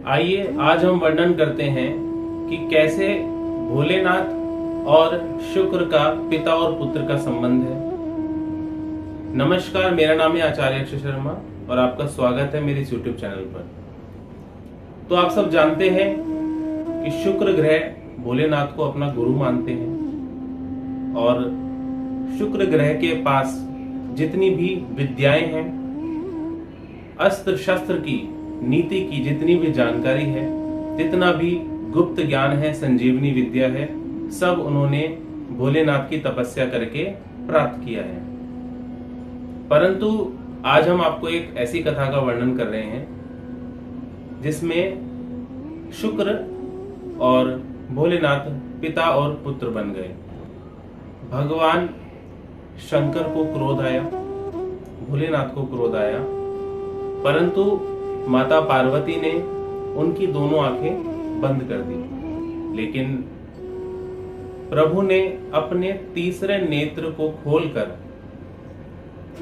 आइए आज हम वर्णन करते हैं कि कैसे भोलेनाथ और शुक्र का पिता और पुत्र का संबंध है। नमस्कार, मेरा नाम है आचार्य अक्षय शर्मा और आपका स्वागत है मेरे इस YouTube चैनल पर। तो आप सब जानते हैं कि शुक्र ग्रह भोलेनाथ को अपना गुरु मानते हैं और शुक्र ग्रह के पास जितनी भी विद्याएं हैं, अस्त्र शस्त्र की, नीति की जितनी भी जानकारी है, जितना भी गुप्त ज्ञान है, संजीवनी विद्या है, सब उन्होंने भोलेनाथ की तपस्या करके प्राप्त किया है। परंतु आज हम आपको एक ऐसी कथा का वर्णन कर रहे हैं जिसमें शुक्र और भोलेनाथ पिता और पुत्र बन गए। भगवान शंकर को क्रोध आया, भोलेनाथ को क्रोध आया, परंतु माता पार्वती ने उनकी दोनों आंखें बंद कर दी। लेकिन प्रभु ने अपने तीसरे नेत्र को खोलकर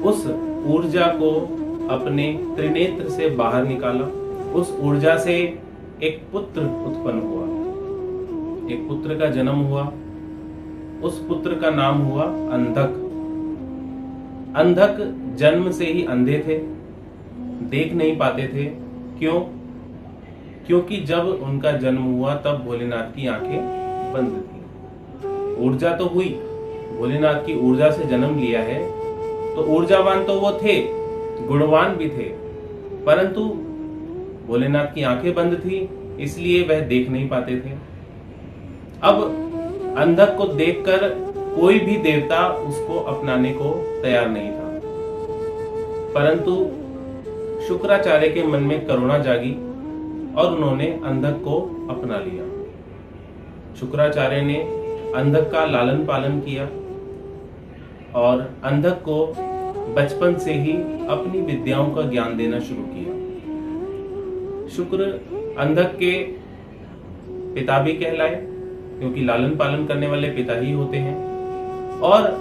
उस ऊर्जा को अपने त्रिनेत्र से बाहर निकाला। उस ऊर्जा से एक पुत्र उत्पन्न हुआ, एक पुत्र का जन्म हुआ। उस पुत्र का नाम हुआ अंधक। अंधक जन्म से ही अंधे थे, देख नहीं पाते थे। क्यों? क्योंकि जब उनका जन्म हुआ तब भोलेनाथ की आंखें बंद थी। ऊर्जा तो हुई, भोलेनाथ की ऊर्जा से जन्म लिया है तो ऊर्जावान तो वो थे, गुणवान भी थे, परंतु भोलेनाथ की आंखें बंद थी, इसलिए वह देख नहीं पाते थे। अब अंधक को देखकर कोई भी देवता उसको अपनाने को तैयार नहीं था, परंतु शुक्राचार्य के मन में करुणा जागी और उन्होंने अंधक को अपना लिया। शुक्राचार्य ने अंधक का लालन पालन किया और अंधक को बचपन से ही अपनी विद्याओं का ज्ञान देना शुरू किया। शुक्र अंधक के पिता भी कहलाए, क्योंकि लालन पालन करने वाले पिता ही होते हैं, और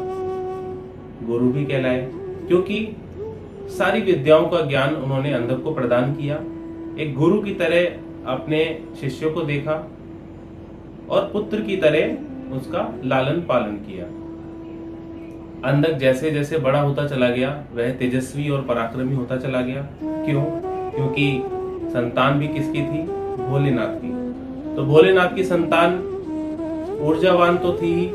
गुरु भी कहलाए, क्योंकि सारी विद्याओं का ज्ञान उन्होंने अंधक को प्रदान किया। एक गुरु की तरह अपने शिष्यों को देखा और पुत्र की तरह उसका लालन पालन किया। अंधक जैसे जैसे बड़ा होता चला गया, वह तेजस्वी और पराक्रमी होता चला गया। क्यों? क्योंकि संतान भी किसकी थी? भोलेनाथ की। तो भोलेनाथ की संतान ऊर्जावान तो थी ही,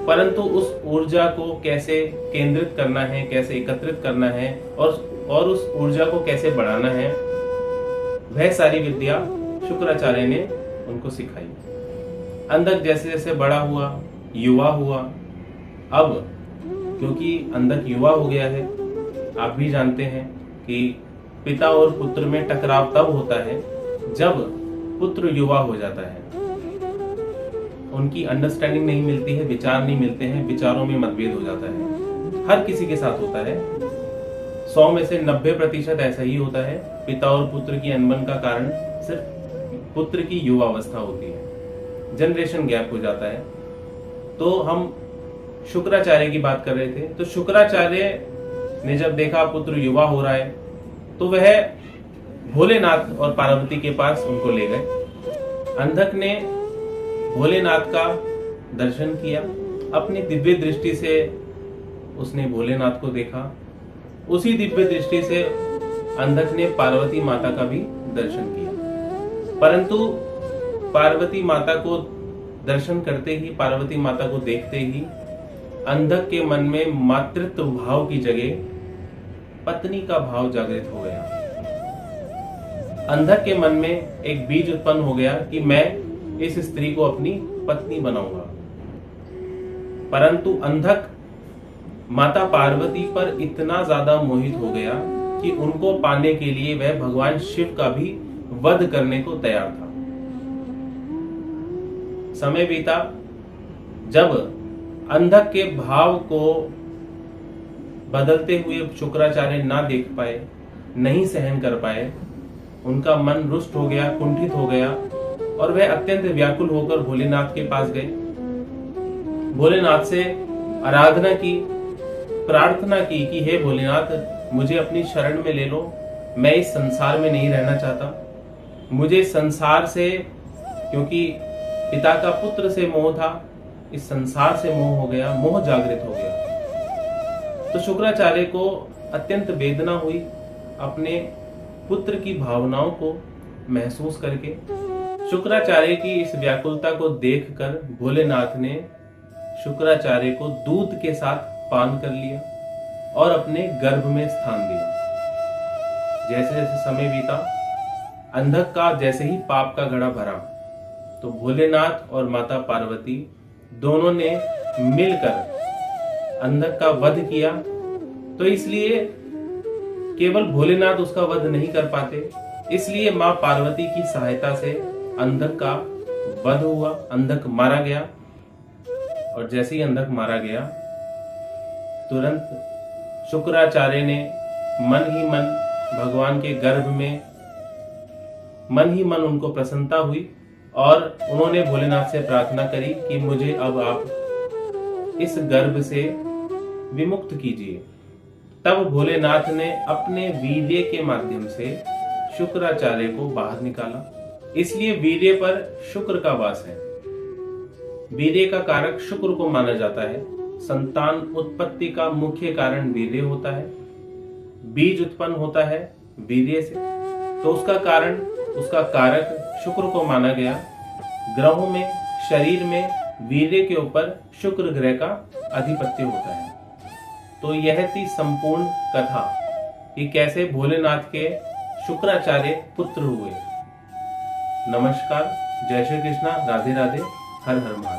परंतु उस ऊर्जा को कैसे केंद्रित करना है, कैसे एकत्रित करना है और उस ऊर्जा को कैसे बढ़ाना है, वह सारी विद्या शुक्राचार्य ने उनको सिखाई। अंधक जैसे जैसे बड़ा हुआ, युवा हुआ, अब क्योंकि अंधक युवा हो गया है, आप भी जानते हैं कि पिता और पुत्र में टकराव तब होता है जब पुत्र युवा हो जाता है। उनकी अंडरस्टैंडिंग नहीं मिलती है, विचार नहीं मिलते हैं, विचारों में मतभेद हो जाता है। हर किसी के साथ होता है। 100 में से 90% ऐसा ही होता है। पिता और पुत्र की अनबन का कारण सिर्फ पुत्र की युवावस्था होती है, जनरेशन गैप हो जाता है। तो हम शुक्राचार्य की बात कर रहे थे। तो शुक्राचार्य ने जब देखा पुत्र युवा हो रहा है तो वह भोलेनाथ और पार्वती के पास उनको ले गए। अंधक ने भोलेनाथ का दर्शन किया, अपनी दिव्य दृष्टि से उसने भोलेनाथ को देखा। उसी दिव्य दृष्टि से अंधक ने पार्वती माता का भी दर्शन किया, परंतु पार्वती माता को दर्शन करते ही, पार्वती माता को देखते ही अंधक के मन में मातृत्व भाव की जगह पत्नी का भाव जागृत हो गया। अंधक के मन में एक बीज उत्पन्न हो गया कि मैं इस स्त्री को अपनी पत्नी बनाऊंगा। परंतु अंधक माता पार्वती पर इतना ज्यादा मोहित हो गया कि उनको पाने के लिए वह भगवान शिव का भी वध करने को तैयार था। समय बीता, जब अंधक के भाव को बदलते हुए शुक्राचार्य ना देख पाए, नहीं सहन कर पाए, उनका मन रुष्ट हो गया, कुंठित हो गया और वह अत्यंत व्याकुल होकर भोलेनाथ के पास गए। भोलेनाथ से आराधना की, प्रार्थना की कि हे भोलेनाथ, मुझे अपनी शरण में ले लो, मैं इस संसार में नहीं रहना चाहता। मुझे संसार से, क्योंकि पिता का पुत्र से मोह था, इस संसार से मोह हो गया, मोह जागृत हो गया। तो शुक्राचार्य को अत्यंत वेदना हुई अपने पुत्र की भावनाओं को महसूस करके। शुक्राचार्य की इस व्याकुलता को देखकर भोलेनाथ ने शुक्राचार्य को दूध के साथ पान कर लिया और अपने गर्भ में स्थान दिया। जैसे जैसे समय बीता, अंधक का जैसे ही पाप का घड़ा भरा, तो भोलेनाथ और माता पार्वती दोनों ने मिलकर अंधक का वध किया। तो इसलिए केवल भोलेनाथ उसका वध नहीं कर पाते, इसलिए मां पार्वती की सहायता से अंधक का वध हुआ, अंधक मारा गया। और जैसे ही अंधक मारा गया, तुरंत शुक्राचार्य ने मन ही मन भगवान के गर्भ में, मन ही मन उनको प्रसन्नता हुई और उन्होंने भोलेनाथ से प्रार्थना करी कि मुझे अब आप इस गर्भ से विमुक्त कीजिए। तब भोलेनाथ ने अपने वीर्य के माध्यम से शुक्राचार्य को बाहर निकाला। इसलिए वीर्य पर शुक्र का वास है। वीर्य का कारक शुक्र को माना जाता है। संतान उत्पत्ति का मुख्य कारण वीर्य होता है। बीज उत्पन्न होता है वीर्य से, तो उसका कारण, उसका कारक शुक्र को माना गया। ग्रहों में, शरीर में वीर्य के ऊपर शुक्र ग्रह का अधिपत्य होता है। तो यह थी संपूर्ण कथा कि कैसे भोलेनाथ के शुक्राचार्य पुत्र हुए। नमस्कार, जय श्री कृष्णा, राधे राधे, हर हर महादेव।